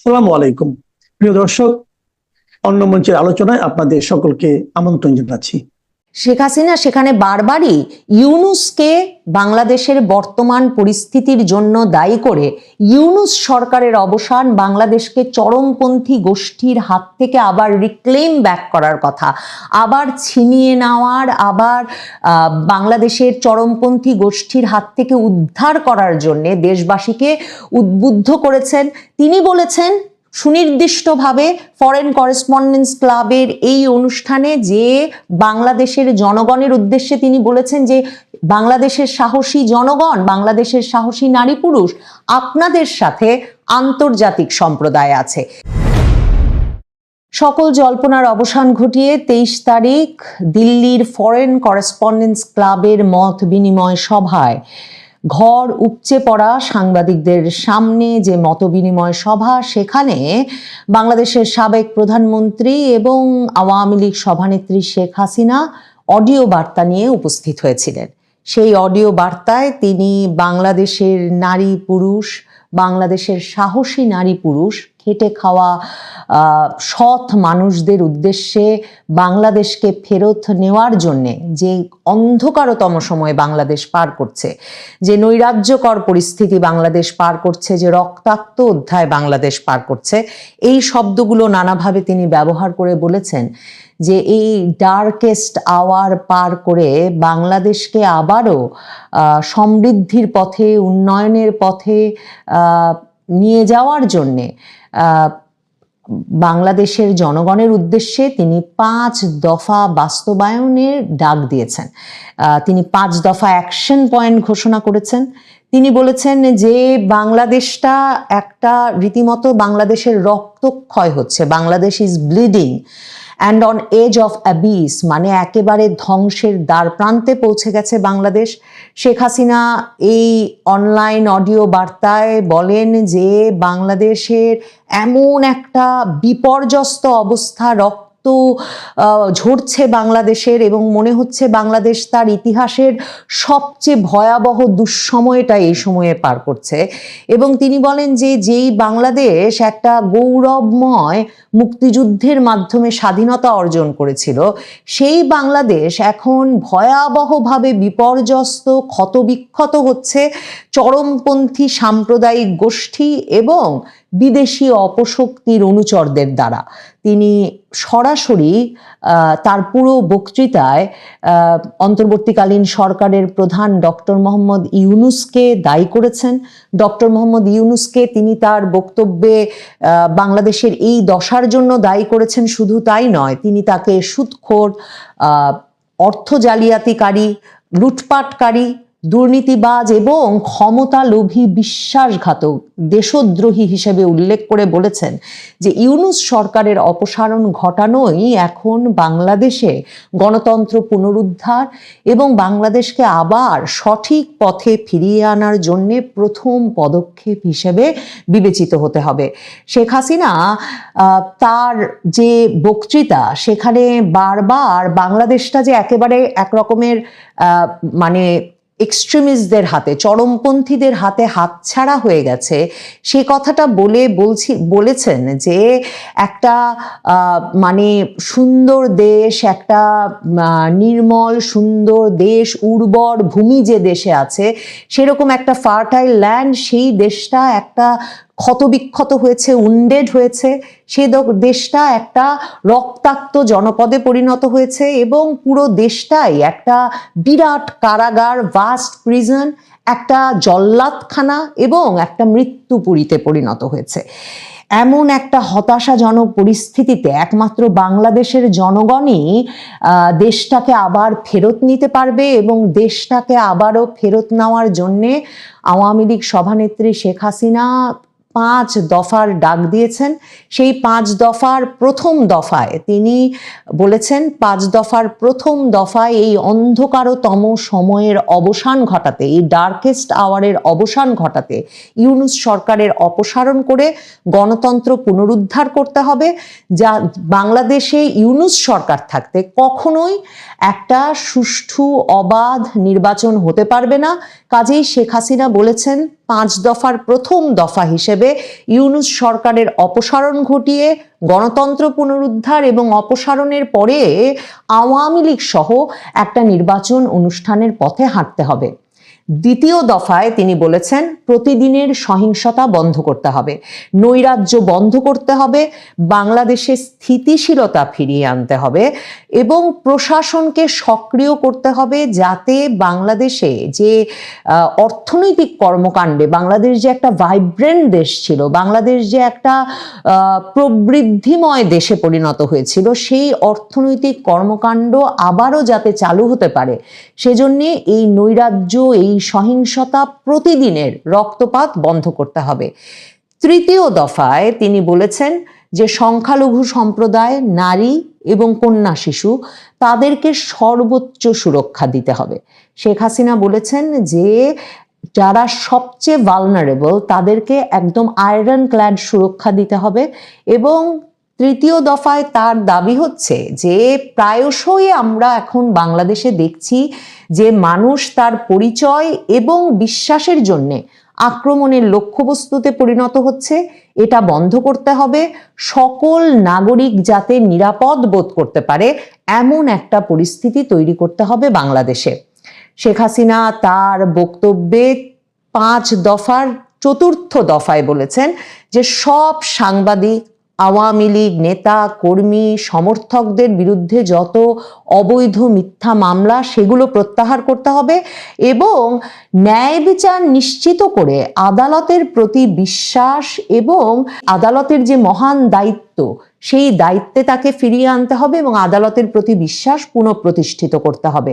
আসসালামু আলাইকুম প্রিয় দর্শক, অন্য মঞ্চের আলোচনায় আপনাদের সকলকে আমন্ত্রণ জানাচ্ছি। শেখ হাসিনা সেখানে বারবারই ইউনূসকে বাংলাদেশের বর্তমান পরিস্থিতির জন্য দায়ী করে ইউনূস সরকারের অবসান, বাংলাদেশকে চরমপন্থী গোষ্ঠীর হাত থেকে আবার রিক্লেম ব্যাক করার কথা, আবার ছিনিয়ে নেওয়ার, আবার বাংলাদেশের চরমপন্থী গোষ্ঠীর হাত থেকে উদ্ধার করার জন্য দেশবাসীকে উদ্বুদ্ধ করেছেন। তিনি বলেছেন সুনির্দিষ্টভাবে ফরেন করেসপন্ডেন্স ক্লাবের এই অনুষ্ঠানে যে বাংলাদেশের জনগণের উদ্দেশ্যে তিনি বলেছেন যে বাংলাদেশের সাহসী জনগণ, বাংলাদেশের সাহসী নারী পুরুষ, আপনাদের সাথে আন্তর্জাতিক সম্প্রদায় আছে। সকল জল্পনার অবসান ঘটিয়ে 23 তারিখ দিল্লির ফরেন করেসপন্ডেন্স ক্লাবের মত বিনিময় সভায় ঘর উপচে পড়া সাংবাদিকদের সামনে যে মতবিনিময় সভা, সেখানে বাংলাদেশের সাবেক প্রধানমন্ত্রী এবং আওয়ামী লীগ সভানেত্রী শেখ হাসিনা অডিও বার্তা নিয়ে উপস্থিত হয়েছিলেন। সেই অডিও বার্তায় তিনি বাংলাদেশের নারী পুরুষ, বাংলাদেশের সাহসী নারী পুরুষ, খেটে খাওয়া সৎ মানুষদের উদ্দেশ্যে বাংলাদেশকে ফেরত নেওয়ার জন্যে যে অন্ধকারতম সময় বাংলাদেশ পার করছে, যে নৈরাজ্যকর পরিস্থিতি বাংলাদেশ পার করছে, যে রক্তাক্ত অধ্যায় বাংলাদেশ পার করছে, এই শব্দগুলো নানাভাবে তিনি ব্যবহার করে বলেছেন যে এই ডার্কেস্ট আওয়ার পার করে বাংলাদেশকে আবারও সমৃদ্ধির পথে, উন্নয়নের পথে নিয়ে যাওয়ার জন্যে বাংলাদেশের জনগণের উদ্দেশ্যে তিনি 5 দফা বাস্তবায়নের ডাক দিয়েছেন। তিনি 5 দফা অ্যাকশন পয়েন্ট ঘোষণা করেছেন। তিনি বলেছেন যে বাংলাদেশটা একটা রীতিমতো বাংলাদেশের রক্তক্ষয় হচ্ছে, Bangladesh is bleeding and on edge of abyss, মানে একেবারে ধ্বংসের দ্বার প্রান্তে পৌঁছে গেছে বাংলাদেশ। শেখ হাসিনা এই অনলাইন অডিও বার্তায় বলেন যে বাংলাদেশের এমন একটা বিপর্যস্ত অবস্থা, রক্ত ঝরছে বাংলাদেশের, এবং মনে হচ্ছে বাংলাদেশ তার ইতিহাসের সবচেয়ে ভয়াবহ দুঃসময়টা এই সময়ে পার করছে। এবং তিনি বলেন যে যেই বাংলাদেশ একটা গৌরবময় মুক্তিযুদ্ধের মাধ্যমে স্বাধীনতা অর্জন করেছিল, সেই বাংলাদেশ এখন ভয়াবহভাবে বিপর্যস্ত, ক্ষতবিক্ষত হচ্ছে চরমপন্থী সাম্প্রদায়িক গোষ্ঠী এবং বিদেশি অপশক্তির অনুচরদের দ্বারা। তিনি সরাসরি তার পুরো বক্তৃতায় অন্তর্বর্তীকালীন সরকারের প্রধান ডক্টর মোহাম্মদ ইউনূসকে দায়ী করেছেন। ডক্টর মোহাম্মদ ইউনূসকে তিনি তার বক্তব্যে বাংলাদেশের এই দশার জন্য দায়ী করেছেন। শুধু তাই নয়, তিনি তাকে সুদখোর, অর্থ জালিয়াতিকারী, লুটপাটকারী, দুর্নীতিবাজ এবং ক্ষমতালোভী, বিশ্বাসঘাতক, দেশদ্রোহী হিসেবে উল্লেখ করে বলেছেন যে ইউনূস সরকারের অপসারণ ঘটানোই এখন বাংলাদেশে গণতন্ত্র পুনরুদ্ধার এবং বাংলাদেশকে আবার সঠিক পথে ফিরিয়ে আনার জন্যে প্রথম পদক্ষেপ হিসেবে বিবেচিত হতে হবে। শেখ হাসিনা তার যে বক্তৃতা, সেখানে বারবার বাংলাদেশটা যে একেবারে একরকমের মানে এক্সট্রিমিস্টদের হাতে, চরমপন্থীদের হাতে হাতছাড়া হয়ে গেছে, সে কথাটা বলেছেন যে একটা মানে সুন্দর দেশ, একটা নির্মল সুন্দর দেশ, উর্বর ভূমি যে দেশে আছে, সেরকম একটা ফার্টাইল ল্যান্ড, সেই দেশটা একটা ক্ষতবিক্ষত হয়েছে, উন্ডেড হয়েছে। সে দেশটা একটা রক্তাক্ত জনপদে পরিণত হয়েছে এবং পুরো দেশটাই একটা বিরাট কারাগার, ভাস্ট প্রিজন, একটা জল্লাদখানা এবং একটা মৃত্যুপুরীতে পরিণত হয়েছে। এমন একটা হতাশাজনক পরিস্থিতিতে একমাত্র বাংলাদেশের জনগণই দেশটাকে আবার ফেরত নিতে পারবে এবং দেশটাকে আবারও ফেরত নেওয়ার জন্যে আওয়ামী লীগ সভানেত্রী শেখ হাসিনা 5 দফার ডাক দিয়েছেন। সেই 5 দফার প্রথম দফায় তিনি বলেছেন, 5 দফার প্রথম দফায় এই অন্ধকারতম সময়ের অবসান ঘটাতে, এই ডার্কেস্ট আওয়ারের অবসান ঘটাতে ইউনূস সরকারের অপসারণ করে গণতন্ত্র পুনরুদ্ধার করতে হবে। যা বাংলাদেশে ইউনূস সরকার থাকতে কখনোই একটা সুষ্ঠু অবাধ নির্বাচন হতে পারবে না। কাজেই শেখ হাসিনা বলেছেন 5 দফার প্রথম দফা হিসেবে হিসেবে ইউনূস সরকারের অপসারণ ঘটিয়ে গণতন্ত্র পুনরুদ্ধার এবং অপসারণের পরে আওয়ামী লীগ সহ একটা নির্বাচন অনুষ্ঠানের পথে হাঁটতে হবে। দ্বিতীয় দফায় তিনি বলেছেন প্রতিদিনের সহিংসতা বন্ধ করতে হবে, নৈরাজ্য বন্ধ করতে হবে, বাংলাদেশে স্থিতিশীলতা ফিরিয়ে আনতে হবে এবং প্রশাসনকে সক্রিয় করতে হবে, যাতে বাংলাদেশে যে অর্থনৈতিক কর্মকাণ্ডে বাংলাদেশ যে একটা ভাইব্রেন্ট দেশ ছিল, বাংলাদেশ যে একটা প্রবৃদ্ধিময় দেশে পরিণত হয়েছিল, সেই অর্থনৈতিক কর্মকাণ্ড আবারও যাতে চালু হতে পারে, সেজন্য এই নৈরাজ্য, এই সহিংসতা, প্রতিদিনের রক্তপাত বন্ধ করতে হবে। তৃতীয় দফায় তিনি বলেছেন যে সংখ্যালঘু সম্প্রদায়, নারী এবং কন্যা শিশু, তাদেরকে সর্বোচ্চ সুরক্ষা দিতে হবে। শেখ হাসিনা বলেছেন যে যারা সবচেয়ে ভালনারেবল তাদেরকে একদম আয়রন ক্ল্যাড সুরক্ষা দিতে হবে। এবং তৃতীয় দফায় তার দাবি হচ্ছে যে প্রায়শই আমরা এখন বাংলাদেশে দেখছি যে মানুষ তার পরিচয় এবং বিশ্বাসের জন্যে আক্রমণের লক্ষ্যবস্তুতে পরিণত হচ্ছে। এটা বন্ধ করতে হবে। সকল নাগরিক যাতে নিরাপদ বোধ করতে পারে এমন একটা পরিস্থিতি তৈরি করতে হবে বাংলাদেশে। শেখ হাসিনা তার বক্তব্যে 5 দফার চতুর্থ দফায় বলেছেন যে সব সাংবাদিক, আওয়ামী লীগ নেতা, কর্মী, সমর্থকদের বিরুদ্ধে যত অবৈধ মিথ্যা মামলা সেগুলো প্রত্যাহার করতে হবে এবং ন্যায় বিচার নিশ্চিত করে আদালতের প্রতি বিশ্বাস এবং আদালতের যে মহান দায়িত্ব, সেই দায়িত্বে তাকে ফিরিয়ে আনতে হবে এবং আদালতের প্রতি বিশ্বাস পুনঃপ্রতিষ্ঠিত করতে হবে।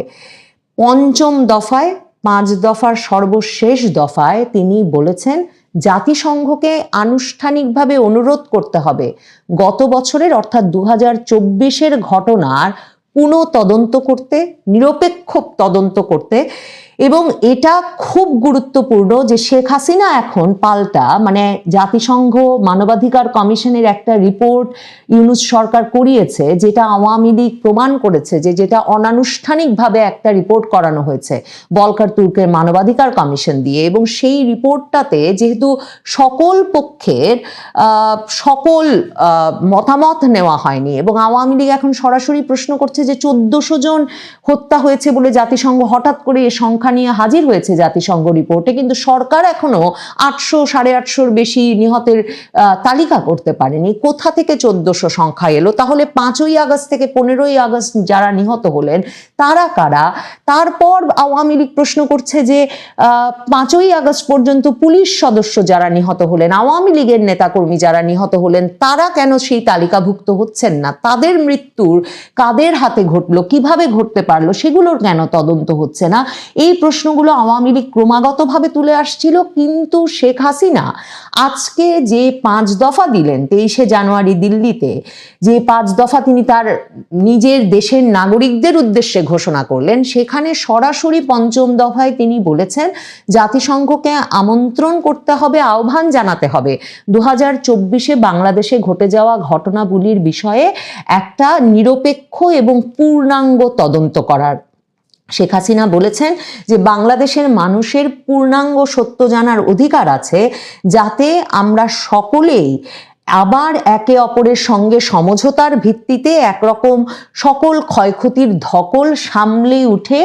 পঞ্চম দফায়, 5 দফার সর্বশেষ দফায় তিনি বলেছেন জাতিসংঘকে আনুষ্ঠানিকভাবে অনুরোধ করতে হবে গত বছরের অর্থাৎ 2024-এর ঘটনার পুনঃ তদন্ত করতে, নিরপেক্ষ তদন্ত করতে। এবং এটা খুব গুরুত্বপূর্ণ যে শেখ হাসিনা এখন পাল্টা জাতিসংঘ মানবাধিকার কমিশনের একটা রিপোর্ট ইউনূস সরকার করিয়েছে, যেটা আওয়ামী লীগ প্রমাণ করেছে যে যেটা অনানুষ্ঠানিকভাবে একটা রিপোর্ট করানো হয়েছে ভলকার তুর্কের মানবাধিকার কমিশন দিয়ে। এবং সেই রিপোর্টটাতে যেহেতু সকল পক্ষের সকল মতামত নেওয়া হয়নি এবং আওয়ামী লীগ এখন সরাসরি প্রশ্ন করছে যে 1400 জন হত্যা হয়েছে বলে জাতিসংঘ হঠাৎ করে এ সংখ্যা নিয়ে হাজির হয়েছে জাতিসংঘ রিপোর্টে, কিন্তু সরকার এখনো 800, 850-র বেশি নিহতের তালিকা করতে পারেনি। কোথা থেকে 1400 সংখ্যা এলো? তাহলে 5ই আগস্ট থেকে 15ই আগস্ট যারা নিহত হলেন তারা কারা? তারপর আওয়ামী লীগ প্রশ্ন করছে যে 5ই আগস্ট পর্যন্ত পুলিশ সদস্য যারা নিহত হলেন, আওয়ামী লীগের নেতাকর্মী যারা নিহত হলেন, তারা কেন সেই তালিকাভুক্ত হচ্ছেন না? তাদের মৃত্যুর কাদের হাতে ঘটলো, কিভাবে ঘটতে পারলো, সেগুলোর কেন তদন্ত হচ্ছে না? এই প্রশ্নগুলো আওয়ামী লীগ ক্রমাগতভাবে তুলে আসছিল। কিন্তু শেখ হাসিনা আজকে যে 5 দফা দিলেন 23শে জানুয়ারি দিল্লিতে, যে 5 দফা তিনি তার নিজের দেশের নাগরিকদের উদ্দেশ্যে ঘোষণা করলেন, সেখানে সরাসরি 5ম দফায় তিনি বলেছেন জাতিসংঘকে আমন্ত্রণ করতে হবে, আহ্বান জানাতে হবে 2024-এ বাংলাদেশে ঘটে যাওয়া ঘটনাগুলির বিষয়ে একটা নিরপেক্ষ এবং পূর্ণাঙ্গ তদন্ত করার। শেখ হাসিনা বলেছেন যে বাংলাদেশের মানুষের পূর্ণাঙ্গ সত্য জানার অধিকার আছে, যাতে আমরা সকলেই আবার একে অপরের সঙ্গে সমঝোতার ভিত্তিতে একরকম সকল ক্ষয়ক্ষতির ধকল সামলে উঠে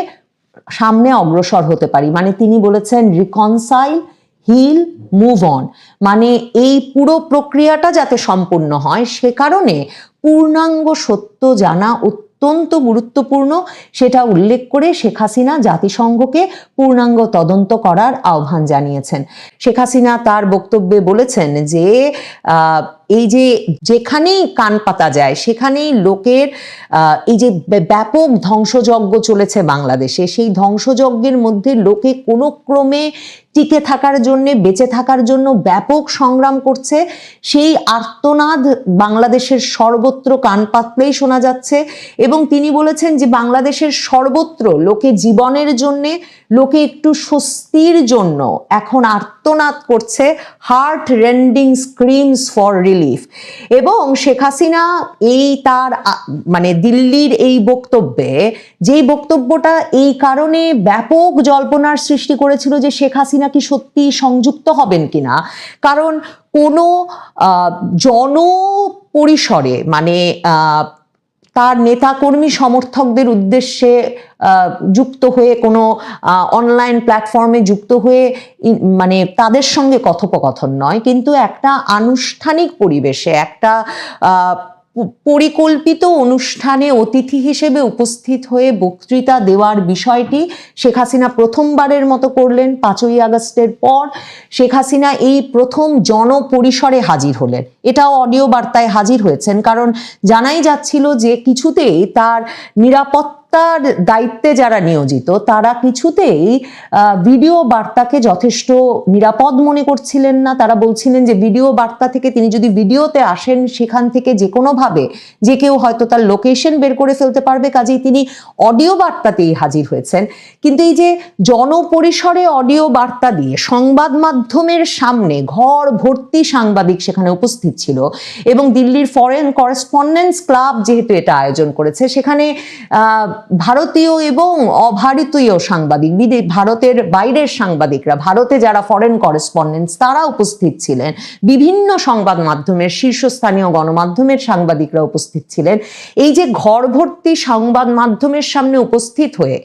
সামনে অগ্রসর হতে পারি। তিনি বলেছেন রিকনসাইল, হিল, মুভ অন, এই পুরো প্রক্রিয়াটা যাতে সম্পূর্ণ হয়, সে কারণে পূর্ণাঙ্গ সত্য জানা অত্যন্ত গুরুত্বপূর্ণ, সেটা উল্লেখ করে শেখ হাসিনা জাতিসংঘকে পূর্ণাঙ্গ তদন্ত করার আহ্বান জানিয়েছেন। শেখ হাসিনা তার বক্তব্যে বলেছেন যে এই যে যেখানেই কান পাতা যায় সেখানেই লোকের এই যে ব্যাপক ধ্বংসযজ্ঞ চলেছে বাংলাদেশে, সেই ধ্বংসযজ্ঞের মধ্যে লোকে কোনো ক্রমে টিকে থাকার জন্য, বেঁচে থাকার জন্য ব্যাপক সংগ্রাম করছে। সেই আর্তনাদ বাংলাদেশের সর্বত্র কান পাতলেই শোনা যাচ্ছে। এবং তিনি বলেছেন যে বাংলাদেশের সর্বত্র লোকে জীবনের জন্যে, লোকে একটু স্বস্তির জন্য এখন আর্তনাদ করছে, heart rending screams for relief. এবং শেখ হাসিনা এই তার মানে দিল্লির এই বক্তব্যে, যেই বক্তব্যটা এই কারণে ব্যাপক জল্পনার সৃষ্টি করেছিল যে শেখ হাসিনা কি সত্যি সংযুক্ত হবেন কিনা, কারণ কোনো জনপরিসরে মানে তার নেতাকর্মী সমর্থকদের উদ্দেশ্যে যুক্ত হয়ে কোনো অনলাইন প্ল্যাটফর্মে যুক্ত হয়ে মানে তাদের সঙ্গে কথোপকথন নয়, কিন্তু একটা আনুষ্ঠানিক পরিবেশে একটা পরিকল্পিত অনুষ্ঠানে অতিথি হিসেবে উপস্থিত হয়ে বক্তৃতা দেওয়ার বিষয়টি শেখ হাসিনা প্রথমবারের মতো করলেন। 5ই আগস্টের পর শেখ হাসিনা এই প্রথম জনপরিসরে হাজির হলেন। এটাও অডিও বার্তায় হাজির হয়েছেন, কারণ জানাই যাচ্ছিল যে কিছুতেই তার নিরাপত্তার দায়িত্বে যারা নিয়োজিত তারা কিছুতেই ভিডিও বার্তাকে যথেষ্ট নিরাপদ মনে করছিলেন না। তারা বলছিলেন যে ভিডিও বার্তা থেকে তিনি যদি ভিডিওতে আসেন সেখান থেকে যে কোনোভাবে যে কেউ হয়তো তার লোকেশন বের করে ফেলতে পারবে, কাজেই তিনি অডিও বার্তাতেই হাজির হয়েছেন। কিন্তু এই যে জনপরিসরে অডিও বার্তা দিয়ে সংবাদ মাধ্যমের সামনে ঘর ভর্তি সাংবাদিক সেখানে উপস্থিত ছিল, এবং দিল্লির ফরেন করেসপন্ডেন্স ক্লাব যেহেতু এটা আয়োজন করেছে, সেখানে ভারতীয় এবং অভারতীয় সাংবাদিক, ভারতের বাইরের সাংবাদিকরা, ভারতে যারা ফরেন করেসপন্ডেন্স তারা উপস্থিত ছিলেন, বিভিন্ন সংবাদ মাধ্যমের শীর্ষস্থানীয় গণমাধ্যমের সাংবাদিকরা উপস্থিত ছিলেন। এই যে ঘর ভর্তি সংবাদ মাধ্যমের সামনে উপস্থিত হয়ে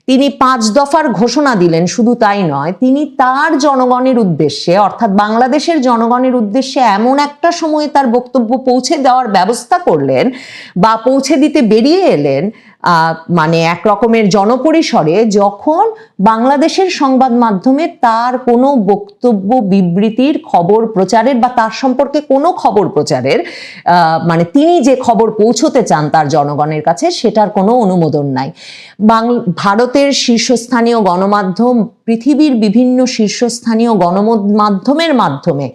তিনি 5 দফার ঘোষণা দিলেন, শুধু তাই নয়, তিনি তার জনগণের উদ্দেশ্যে অর্থাৎ বাংলাদেশের জনগণের উদ্দেশ্যে এমন একটা সময়ে তার বক্তব্য পৌঁছে দেওয়ার ব্যবস্থা করলেন বা পৌঁছে দিতে বেরিয়ে এলেন মানে এক রকমের জনপরিসরে, যখন বাংলাদেশের সংবাদ মাধ্যমে তার কোনো বক্তব্য বিবৃতির খবর প্রচারের বা তার সম্পর্কে কোনো খবর প্রচারের মানে তিনি যে খবর পৌঁছতে চান তার জনগণের কাছে সেটার কোনো অনুমোদন নাই। ভারতের শীর্ষস্থানীয় গণমাধ্যম, পৃথিবীর বিভিন্ন শীর্ষস্থানীয় গণমাধ্যমের মাধ্যমে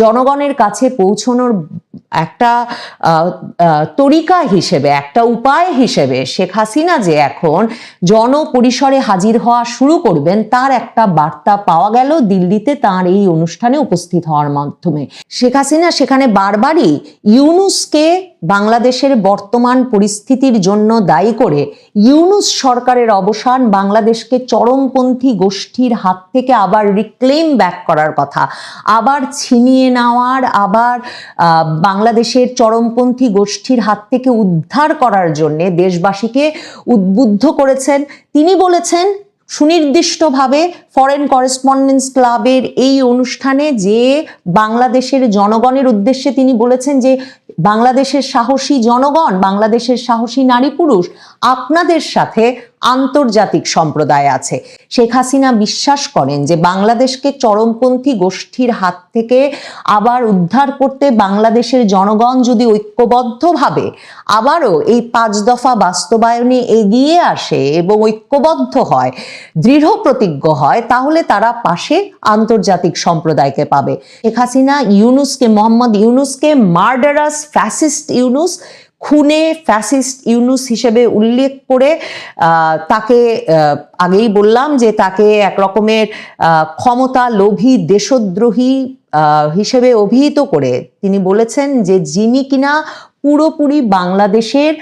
জনগণের কাছে পৌঁছানোর একটা তরিকা হিসেবে, একটা উপায় হিসেবে শেখ হাসিনা যে এখন জনপরিসরে হাজির হওয়া শুরু করবেন তার একটা বার্তা পাওয়া গেল দিল্লিতে তার এই অনুষ্ঠানে উপস্থিত হওয়ার মাধ্যমে। শেখ হাসিনা সেখানে বারবারই ইউনূসকে বাংলাদেশের বর্তমান পরিস্থিতির জন্য দায়ী করে ইউনূস সরকারের অবসান, বাংলাদেশকে চরমপন্থী গোষ্ঠীর হাত থেকে আবার রিক্লেম ব্যাক করার কথা, আবার ছিনিয়ে নেওয়ার, আবার বাংলাদেশের চরমপন্থী গোষ্ঠীর হাত থেকে উদ্ধার করার জন্য দেশবাসীকে উদ্বুদ্ধ করেছেন। তিনি বলেছেন সুনির্দিষ্টভাবে ফরেন করেসপন্ডেন্স ক্লাবের এই অনুষ্ঠানে যে বাংলাদেশের জনগণের উদ্দেশ্যে তিনি বলেছেন যে বাংলাদেশের সাহসী জনগণ, বাংলাদেশের সাহসী নারী পুরুষ, আপনাদের সাথে আন্তর্জাতিক সম্প্রদায় আছে। শেখ হাসিনা বিশ্বাস করেন যে বাংলাদেশকে চরমপন্থী গোষ্ঠীর হাত থেকে আবার উদ্ধার করতে বাংলাদেশের জনগণ যদি ঐক্যবদ্ধভাবে আবারও এই 5 দফা বাস্তবায়নে এগিয়ে আসে এবং ঐক্যবদ্ধ হয়, দৃঢ় প্রতিজ্ঞ হয়, তাহলে তারা পাশে আন্তর্জাতিক সম্প্রদায়কে পাবে। শেখ হাসিনা ইউনূসকে, মোহাম্মদ ইউনূসকে মার্ডারাস ফ্যাসিস্ট ইউনূস, খুনে ফ্যাসিস্ট ইউনূস হিসেবে উল্লেখ করে তাকে আগেই বললাম যে তাকে এক রকমের ক্ষমতা লোভী, দেশদ্রোহী হিসেবে অভিহিত করে তিনি বলেছেন যে যিনি কিনা পুরোপুরি বাংলাদেশের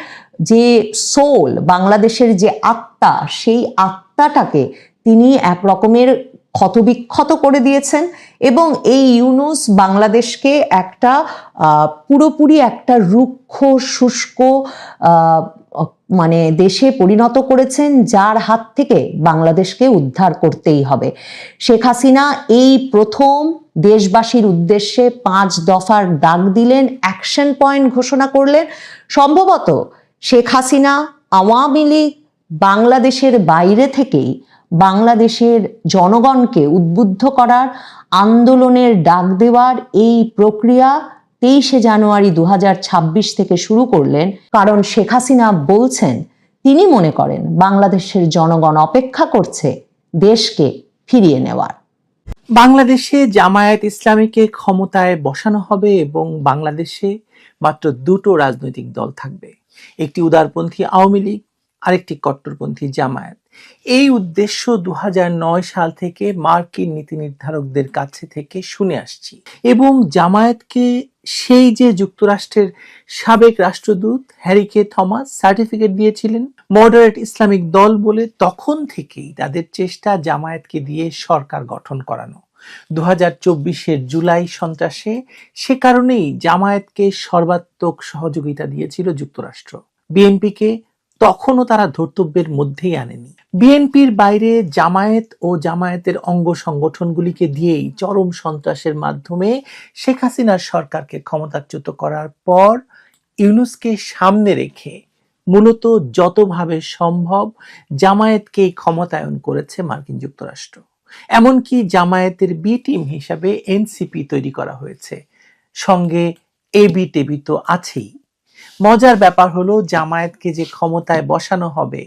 যে সোল, বাংলাদেশের যে আত্মা, সেই আত্মাটাকে তিনি এক রকমের ক্ষতবিক্ষত করে দিয়েছেন, এবং এই ইউনূস বাংলাদেশকে একটা পুরোপুরি একটা রুক্ষ শুষ্ক মানে দেশে পরিণত করেছেন, যার হাত থেকে বাংলাদেশকে উদ্ধার করতেই হবে। শেখ হাসিনা এই প্রথম দেশবাসীর উদ্দেশ্যে 5 দফার ডাক দিলেন, অ্যাকশন পয়েন্ট ঘোষণা করলেন। সম্ভবত শেখ হাসিনা আওয়ামী লীগ বাংলাদেশের বাইরে থেকেই বাংলাদেশের জনগণকে উদ্বুদ্ধ করার, আন্দোলনের ডাক দেওয়ার এই প্রক্রিয়া 23শে জানুয়ারি 2026 থেকে শুরু করলেন। কারণ শেখ হাসিনা বলছেন তিনি মনে করেন বাংলাদেশের জনগণ অপেক্ষা করছে দেশকে ফিরিয়ে নেওয়ার। বাংলাদেশে জামায়াত ইসলামীকে ক্ষমতায় বসানো হবে এবং বাংলাদেশে মাত্র 2টো রাজনৈতিক দল থাকবে, একটি উদারপন্থী আওয়ামী লীগ, আরেকটি কট্টরপন্থী জামায়াত। এই উদ্দেশ্য 2009 সাল থেকে মার্কিন নীতি নির্ধারকদের কাছে থেকে শুনে আসছি, এবং জামায়াতকে সেই যে যুক্তরাষ্ট্রের সাবেক রাষ্ট্রদূত হ্যারি কে থমাস সার্টিফিকেট দিয়েছিলেন মডারেট ইসলামিক দল বলে, তখন থেকেই তাদের চেষ্টা জামায়াতকে দিয়ে সরকার গঠন করানো। 2024-এর জুলাই সন্ত্রাসে সে কারণেই জামায়াতকে সর্বাত্মক সহযোগিতা দিয়েছিল যুক্তরাষ্ট্র। বিএনপিকে তখনও তারা ধর্তব্যের মধ্যেই আনেনি। বিএনপির বাইরে জামায়াত ও জামায়াতের অঙ্গ সংগঠনগুলিকে দিয়েই চরম সন্ত্রাসের মাধ্যমে শেখ হাসিনার সরকারকে ক্ষমতাচ্যুত করার পর ইউনূসকে সামনে রেখে মূলত যতভাবে সম্ভব জামায়াতকে ক্ষমতায়ন করেছে মার্কিন যুক্তরাষ্ট্র। এমনকি জামায়াতের বি টিম হিসাবে এনসিপি তৈরি করা হয়েছে, সঙ্গে এবি টেবি তো আছেই। মজার ব্যাপার হলো, জামায়াতকে যে ক্ষমতায় বসানো হবে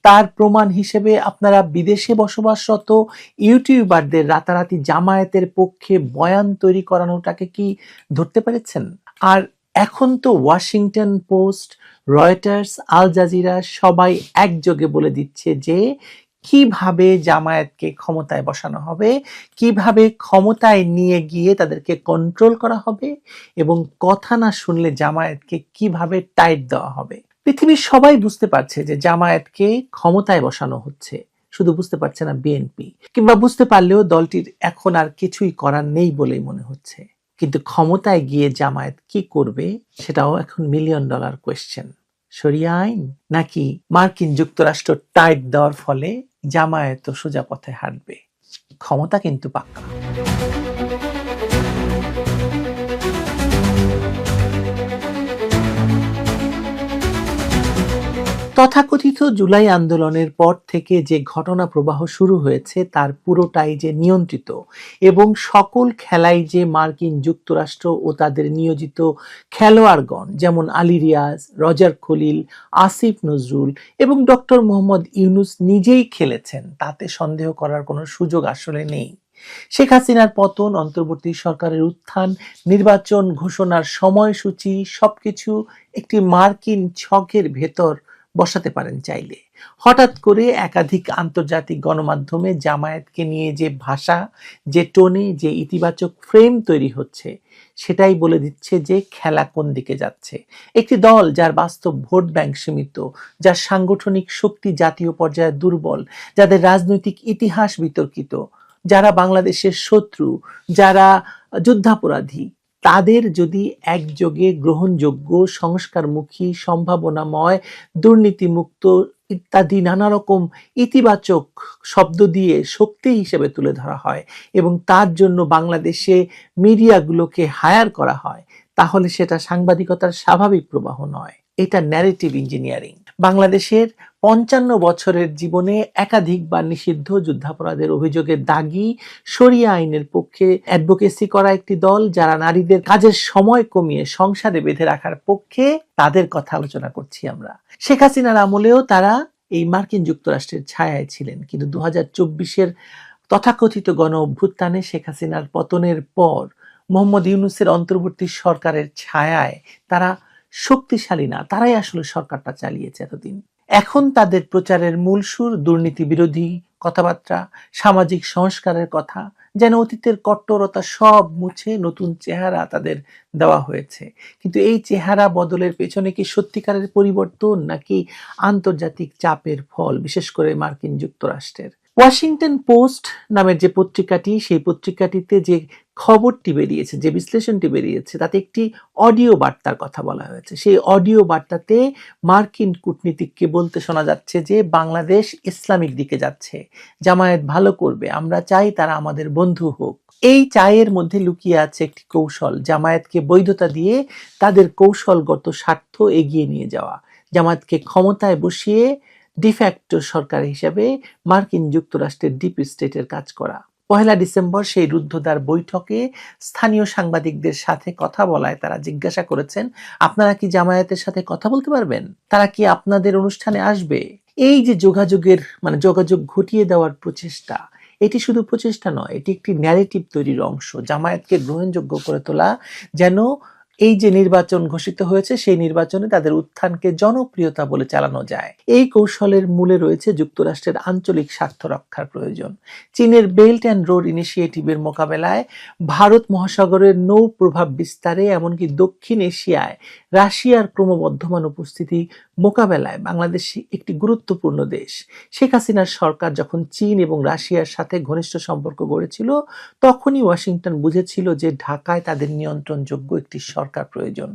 তার প্রমাণ হিসেবে আপনারা বিদেশে বসবাসরত ইউটিউবারদের রাতারাতি জামায়াতের পক্ষে বয়ান তৈরি করানোটাকে কি ধরতে পেরেছেন? আর এখন তো Washington Post, Reuters, Al Jazeera সবাই একযোগে বলে দিচ্ছে যে কিভাবে জামায়াতকে ক্ষমতায় বসানো হবে, কিভাবে ক্ষমতায় নিয়ে গিয়ে তাদেরকে কন্ট্রোল করা হবে, এবং কথা না শুনলে জামায়াতকে কিভাবে টাইট দেওয়া হবে। পৃথিবীর সবাই বুঝতে পারছে যে জামায়াতকে ক্ষমতায় বসানো হচ্ছে, শুধু বুঝতে পারছে না বিএনপি, কিংবা বুঝতে পারলেও দলটির এখন আর কিছুই করার নেই বলেই মনে হচ্ছে। কিন্তু ক্ষমতায় গিয়ে জামায়াত কি করবে সেটাও এখন $1,000,000 কোয়েশ্চেন। শরিয়া আইন নাকি মার্কিন যুক্তরাষ্ট্র টাইট দেওয়ার ফলে জামায়াত সোজা পথে হাঁটবে? ক্ষমতা কিন্তু পাক্কা। তথাকথিত জুলাই আন্দোলনের পর থেকে যে ঘটনা প্রবাহ শুরু হয়েছে তার পুরোটাই যে নিয়ন্ত্রিত, এবং সকল খেলাই যে মার্কিন যুক্তরাষ্ট্র ও তাদের নিয়োজিত খেলোয়াড়গণ যেমন আলী রিয়াজ, রজার খলিল, আসিফ নজরুল এবং ডক্টর মোহাম্মদ ইউনূস নিজেই খেলেছেন, তাতে সন্দেহ করার কোনো সুযোগ আসলে নেই। শেখ হাসিনার পতন, অন্তর্বর্তী সরকারের উত্থান, নির্বাচন ঘোষণার সময়সূচি সবকিছু একটি মার্কিন ছকের ভেতর বসাতে পারেন চাইলে। হঠাৎ করে একাধিক আন্তর্জাতিক গণমাধ্যমে জামায়াতকে নিয়ে যে ভাষা, যে টোনে, যে ইতিবাচক ফ্রেম তৈরি হচ্ছে সেটাই বলে দিচ্ছে যে খেলা কোন দিকে যাচ্ছে। একটি দল যার বাস্তব ভোট ব্যাংক সীমিত, যার সাংগঠনিক শক্তি জাতীয় পর্যায়ে দুর্বল, যাদের রাজনৈতিক ইতিহাস বিতর্কিত, যারা বাংলাদেশের শত্রু, যারা যুদ্ধাপরাধী, তাদের যদি একযোগে গ্রহণযোগ্য, সংস্কারমুখী, সম্ভাবনাময়, দুর্নীতিমুক্ত ইত্যাদি নানা রকম ইতিবাচক শব্দ দিয়ে শক্তি হিসেবে তুলে ধরা হয় এবং তার জন্য বাংলাদেশে মিডিয়াগুলোকে হায়ার করা হয়, তাহলে সেটা সাংবাদিকতার স্বাভাবিক প্রবাহ নয়, এটা ন্যারেটিভ ইঞ্জিনিয়ারিং। বাংলাদেশের 55 বছরের জীবনে একাধিকবার নিষিদ্ধ যুদ্ধাপরাধের অভিযোগে দাগী, শরিয়া আইনের পক্ষে অ্যাডভোকেসি করা একটি দল, যারা নারীদের কাজের সময় কমিয়ে সংসারে বেঁধে রাখার পক্ষে, তাদের কথা আলোচনা করছি আমরা। শেখ হাসিনার আমলেও তারা এই মার্কিন যুক্তরাষ্ট্রের ছায়ায় ছিলেন, কিন্তু 2024-এর তথাকথিত গণ অভ্যুত্থানে শেখ হাসিনার পতনের পর মোহাম্মদ ইউনূসের অন্তর্বর্তী সরকারের ছায়ায় তারা শক্তিশালী না, তারাই আসলে সরকারটা চালিয়েছে এতদিন। এখন তাদের প্রচারের মূল সুর দুর্নীতি বিরোধী কথাবার্তা, সামাজিক সংস্কারের কথা, যেন অতীতের কট্টরতা সব মুছে নতুন চেহারা তাদের দেওয়া হয়েছে। কিন্তু এই চেহারা বদলের পেছনে কি সত্যিকারের পরিবর্তন নাকি আন্তর্জাতিক চাপের ফল, বিশেষ করে মার্কিন যুক্তরাষ্ট্রের? ওয়াশিংটন পোস্ট নামের যে পত্রিকাটি, সেই পত্রিকাটিতে যে খবরটি বেরিয়েছে, যে বিশ্লেষণটি বেরিয়েছে, তাতে একটি অডিও বার্তার কথা বলা হয়েছে। সেই অডিও বার্তাতে মার্কিন কূটনীতিককে বলতে শোনা যাচ্ছে যে বাংলাদেশ ইসলামিক দিকে যাচ্ছে, জামায়াত ভালো করবে, আমরা চাই তারা আমাদের বন্ধু হোক। এই চায়ের মধ্যে লুকিয়ে আছে একটি কৌশল, জামায়াতকে বৈধতা দিয়ে তাদের কৌশলগত স্বার্থ এগিয়ে নিয়ে যাওয়া, জামায়াতকে ক্ষমতায় বসিয়ে ডিফ্যাক্টো সরকার হিসেবে মার্কিন যুক্তরাষ্ট্রের ডিপ স্টেটের কাজ করা। 1 ডিসেম্বর সেই রুদ্ধদ্বার বৈঠকে স্থানীয় সাংবাদিকদের সাথে কথা বলায় তারা জিজ্ঞাসা করেছেন, আপনারা কি জামায়াতের সাথে কথা বলতে পারবেন? তারা কি আপনাদের অনুষ্ঠানে আসবে? এই যে যোগাযোগ ঘটিয়ে দেওয়ার প্রচেষ্টা, এটি শুধু প্রচেষ্টা নয়, এটি একটি ন্যারেটিভ তৈরির অংশ, জামায়াতকে গ্রহণযোগ্য করে তোলা, যেন এই যে নির্বাচন ঘোষিত হয়েছে সেই নির্বাচনে তাদের উত্থানকে জনপ্রিয়তা বলে চালানো যায়। এই কৌশলের মূলে রয়েছে যুক্তরাষ্ট্রের আঞ্চলিক স্বার্থ রক্ষার প্রয়োজন। চীনের বেল্ট অ্যান্ড রোড ইনিশিয়েটিভের মোকাবেলায়, ভারত মহাসাগরের নৌ প্রভাব বিস্তারে, এমনকি দক্ষিণ এশিয়ায় রাশিয়ার ক্রমবর্ধমান উপস্থিতি মোকাবেলায় বাংলাদেশ একটি গুরুত্বপূর্ণ দেশ। শেখ হাসিনার সরকার যখন চীন এবং রাশিয়ার সাথে ঘনিষ্ঠ সম্পর্ক গড়েছিল, তখনই ওয়াশিংটন বুঝেছিল যে ঢাকায় তাদের নিয়ন্ত্রণযোগ্য একটি সরকার প্রয়োজন।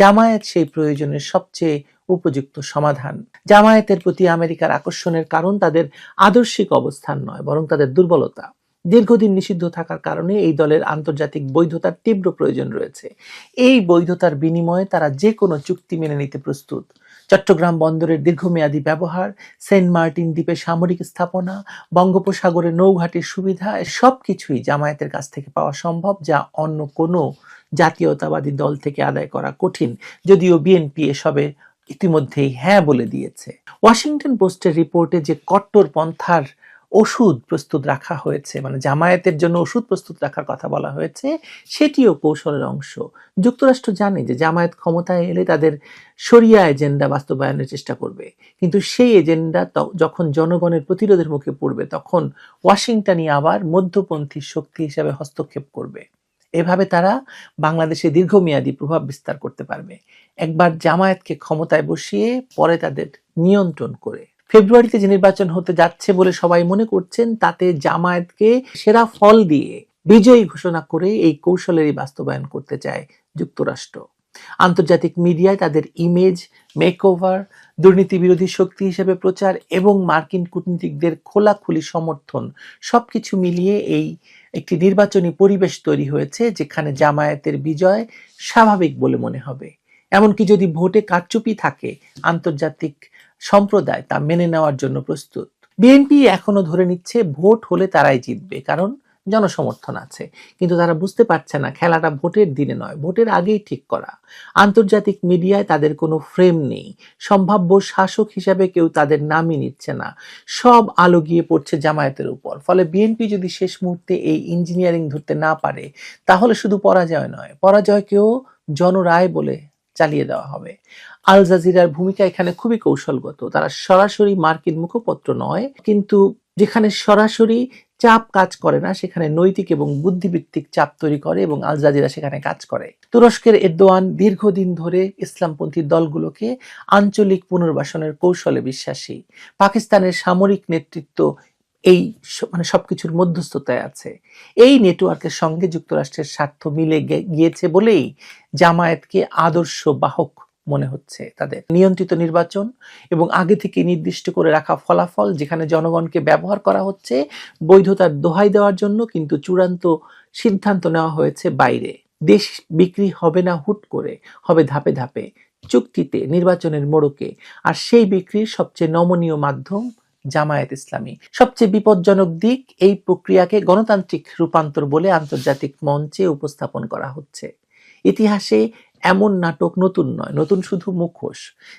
জামায়াত সেই প্রয়োজনের সবচেয়ে উপযুক্ত সমাধান। জামায়াতের প্রতি আমেরিকার আকর্ষণের কারণ তাদের আদর্শিক অবস্থান নয়, বরং তাদের দুর্বলতা। দীর্ঘদিন নিষিদ্ধ থাকার কারণে এই দলের আন্তর্জাতিক বৈধতার তীব্র প্রয়োজন রয়েছে। এই বৈধতার বিনিময়ে তারা যে কোনো চুক্তি মেনে নিতে প্রস্তুত। চট্টগ্রাম বন্দরের দীর্ঘমেয়াদী ব্যবহার, সেন্ট মার্টিন দ্বীপে সামরিক স্থাপনা, বঙ্গোপসাগরে নৌঘাটির সুবিধা, সবকিছুই জামায়াতের কাছ থেকে পাওয়া সম্ভব, যা অন্য কোনো জাতীয়তাবাদী দল থেকে আদায় করা কঠিন, যদিও বিএনপি এসবে ইতিমধ্যেই হ্যাঁ বলে দিয়েছে। ওয়াশিংটন পোস্টের রিপোর্টে যে কট্টর পন্থার ওষুধ প্রস্তুত রাখা হয়েছে, মানে জামায়াতের জন্য ওষুধ প্রস্তুত রাখার কথা বলা হয়েছে, সেটিও কৌশলের অংশ। যুক্তরাষ্ট্র জানে যে জামায়াত ক্ষমতায় এলে তাদের শরিয়া এজেন্ডা বাস্তবায়নের চেষ্টা করবে, কিন্তু সেই এজেন্ডা যখন জনগণের প্রতিরোধের মুখে পড়বে, তখন ওয়াশিংটনই আবার মধ্যপন্থী শক্তি হিসাবে হস্তক্ষেপ করবে। এভাবে তারা বাংলাদেশে দীর্ঘমেয়াদী প্রভাব বিস্তার করতে পারবে, একবার জামায়াতকে ক্ষমতায় বসিয়ে পরে তাদের নিয়ন্ত্রণ করে। ফেব্রুয়ারিতে যে নির্বাচন হতে যাচ্ছে বলে সবাই মনে করছেন, তাতে জামায়াতকে সেরা ফল দিয়ে বিজয়ী ঘোষণা করে এই কৌশলেরই বাস্তবায়ন করতে চায় যুক্তরাষ্ট্র। আন্তর্জাতিক মিডিয়ায় তাদের ইমেজ মেকওভার, দুর্নীতি বিরোধী শক্তি হিসেবে প্রচার এবং মার্কিন কূটনীতিকদের খোলাখুলি সমর্থন, সবকিছু মিলিয়ে এই একটি নির্বাচনী পরিবেশ তৈরি হয়েছে যেখানে জামায়াতের বিজয় স্বাভাবিক বলে মনে হবে। এমনকি যদি ভোটে কারচুপি থাকে, আন্তর্জাতিক সম্প্রদায় তা মেনে নেওয়ার জন্য প্রস্তুত। বিএনপি এখনো ধরে নিচ্ছে ভোট হলে তারাই জিতবে, কারণ জনসমর্থন আছে, কিন্তু তারা বুঝতে পারছে না খেলাটা ভোটের দিনে নয়, ভোটের আগেই ঠিক করা। আন্তর্জাতিক মিডিয়ায় তাদের কোনো ফ্রেম নেই, সম্ভাব্য শাসক হিসাবে কেউ তাদের নামই নিচ্ছে না, সব আলো গিয়ে পড়ছে জামায়াতের উপর। ফলে বিএনপি যদি শেষ মুহূর্তে এই ইঞ্জিনিয়ারিং ধরতে না পারে, তাহলে শুধু পরাজয় নয়, পরাজয়কেও জনরায় বলে চালিয়ে দেওয়া হবে। আল জাজিরার ভূমিকা এখানে খুবই কৌশলগত। তারা সরাসরি মার্কিন মুখপত্র নয়, কিন্তু যেখানে সরাসরি চাপ কাজ করে না, সেখানে নৈতিক এবং বুদ্ধিভিত্তিক চাপ তৈরি করে, এবং আল জাজিরা সেখানে কাজ করে। তুরস্কের এরদোয়ান দীর্ঘদিন ধরে ইসলামপন্থী দলগুলোকে আঞ্চলিক পুনর্বাসনের কৌশলে বিশ্বাসী। পাকিস্তানের সামরিক নেতৃত্ব এই সবকিছুর মধ্যস্থতায় আছে। এই নেটওয়ার্কের সঙ্গে যুক্তরাষ্ট্রের স্বার্থ মিলে গিয়েছে বলেই জামায়াতকে আদর্শ বাহক মনে হচ্ছে তাদের। নিয়ন্ত্রিত নির্বাচন এবং আগে থেকে নির্দিষ্ট করে রাখা ফলাফল, যেখানে জনগণকে ব্যবহার করা হচ্ছে বৈধতার দোহাই দেওয়ার জন্য, কিন্তু চূড়ান্ত সিদ্ধান্ত নেওয়া হয়েছে বাইরে। দেশ বিক্রি হবে না হুট করে, হবে ধাপে ধাপে, চুক্তিতে, নির্বাচনের মোড়কে। আর সেই বিক্রির সবচেয়ে নমনীয় মাধ্যম জামায়াত ইসলামী। সবচেয়ে বিপজ্জনক দিক, এই প্রক্রিয়াকে গণতান্ত্রিক রূপান্তর বলে আন্তর্জাতিক মঞ্চে উপস্থাপন করা হচ্ছে। ইতিহাসে এমন নাটক নতুন নয়, নতুন শুধু মুখোশ।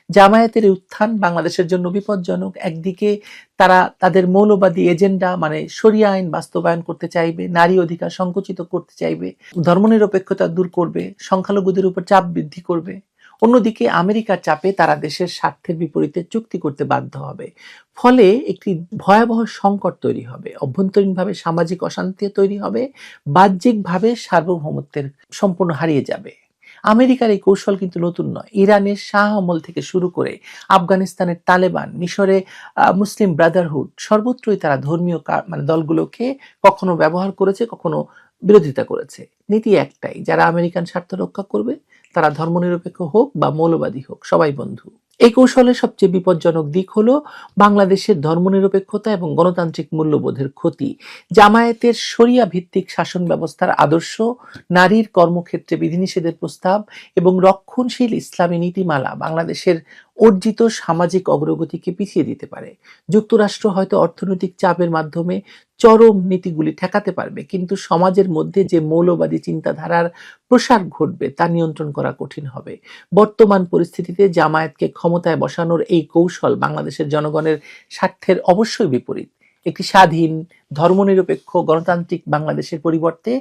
জামায়াতের উত্থান বাংলাদেশের জন্য বিপজ্জনক। একদিকে তারা তাদের মৌলবাদী এজেন্ডা, মানে শরিয়া আইন বাস্তবায়ন করতে চাইবে, নারী অধিকার সংকুচিত করতে চাইবে, ধর্মনিরপেক্ষতা দূর করবে, সংখ্যালঘুদের উপর চাপ বৃদ্ধি করবে। অন্যদিকে আমেরিকার চাপে তারা দেশের স্বার্থের বিপরীতে চুক্তি করতে বাধ্য হবে। ফলে একটি ভয়াবহ সংকট তৈরি হবে, অভ্যন্তরীণভাবে সামাজিক অশান্তি তৈরি হবে, বাহ্যিকভাবে সার্বভৌমত্বের সম্পূর্ণ হারিয়ে যাবে। আমেরিকার এই কৌশল কিন্তু নতুন নয়। ইরানের শাহ আমল থেকে শুরু করে আফগানিস্তানের তালেবান, মিশরে মুসলিম ব্রাদারহুড, সর্বত্রই তারা ধর্মীয় দলগুলোকে কখনো ব্যবহার করেছে, কখনো বিরোধিতা করেছে। নীতি একটাই, যারা আমেরিকান স্বার্থ রক্ষা করবে তারা ধর্মনিরপেক্ষ হোক বা মৌলবাদী হোক, সবাই বন্ধু। এই কৌশলের সবচেয়ে বিপজ্জনক দিক হলো বাংলাদেশের ধর্মনিরপেক্ষতা এবং গণতান্ত্রিক মূল্যবোধের ক্ষতি। জামায়াতের শরিয়া ভিত্তিক শাসন ব্যবস্থার আদর্শ, নারীর কর্মক্ষেত্রে বিধিনিষেধের প্রস্তাব এবং রক্ষণশীল ইসলামী নীতিমালা বাংলাদেশের অর্জিত সামাজিক অগ্রগতিকে পিছিয়ে দিতে পারে। যুক্তরাষ্ট্র হয়তো অর্থনৈতিক চাপের মাধ্যমে চরম নীতিগুলি ঠেকাতে পারবে, কিন্তু সমাজের মধ্যে যে মৌলবাদী চিন্তাধারার প্রসার ঘটবে তা নিয়ন্ত্রণ করা কঠিন হবে। বর্তমান পরিস্থিতিতে জামায়াতকে ক্ষমতায় বসানোর এই কৌশল বাংলাদেশের জনগণের স্বার্থের অবশ্যই বিপরীত। একটি স্বাধীন ধর্মনিরপেক্ষ গণতান্ত্রিক বাংলাদেশের পরিবর্তে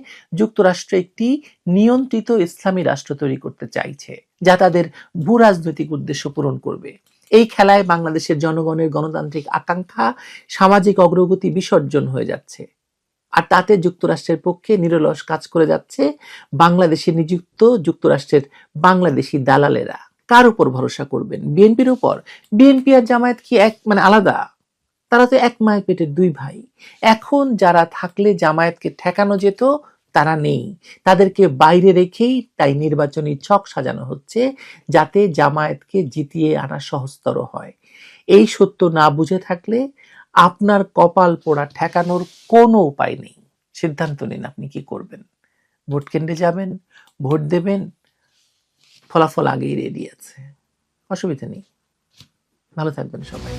যুক্তরাষ্ট্র একটি নিয়ন্ত্রিত ইসলামী রাষ্ট্র তৈরি করতে চাইছে, যা তাদের ভূ রাজনৈতিক উদ্দেশ্য পূরণ করবে। এই খেলায় বাংলাদেশের জনগণের গণতান্ত্রিক আকাঙ্ক্ষা, সামাজিক অগ্রগতি বিসর্জন হয়ে যাচ্ছে, আর তাতে যুক্তরাষ্ট্রের পক্ষে নিরলস কাজ করে যাচ্ছে বাংলাদেশে নিযুক্ত যুক্তরাষ্ট্রের বাংলাদেশি দালালেরা। কার উপর ভরসা করবেন? বিএনপির উপর? বিএনপি আর জামায়াত কি এক আলাদা? তারা তো এক মায়ের পেটের দুই ভাই। এখন যারা থাকলে জামায়াতকে ঠেকানো যেত তারা নেই, তাদেরকে বাইরে রেখেই তাই নির্বাচনী ছক সাজানো হচ্ছে, যাতে জামায়াতকে জিতিয়ে আনা সহজতর হয়। এই সত্য না বুঝে থাকলে আপনার কপাল পোড়া ঠেকানোর কোনো উপায় নেই। সিদ্ধান্ত নিন আপনি কি করবেন। ভোট কেন্দ্রে যাবেন, ভোট দেবেন, ফলাফল আগেই রেডি আছে, অসুবিধা নেই। ভালো থাকবেন সবাই।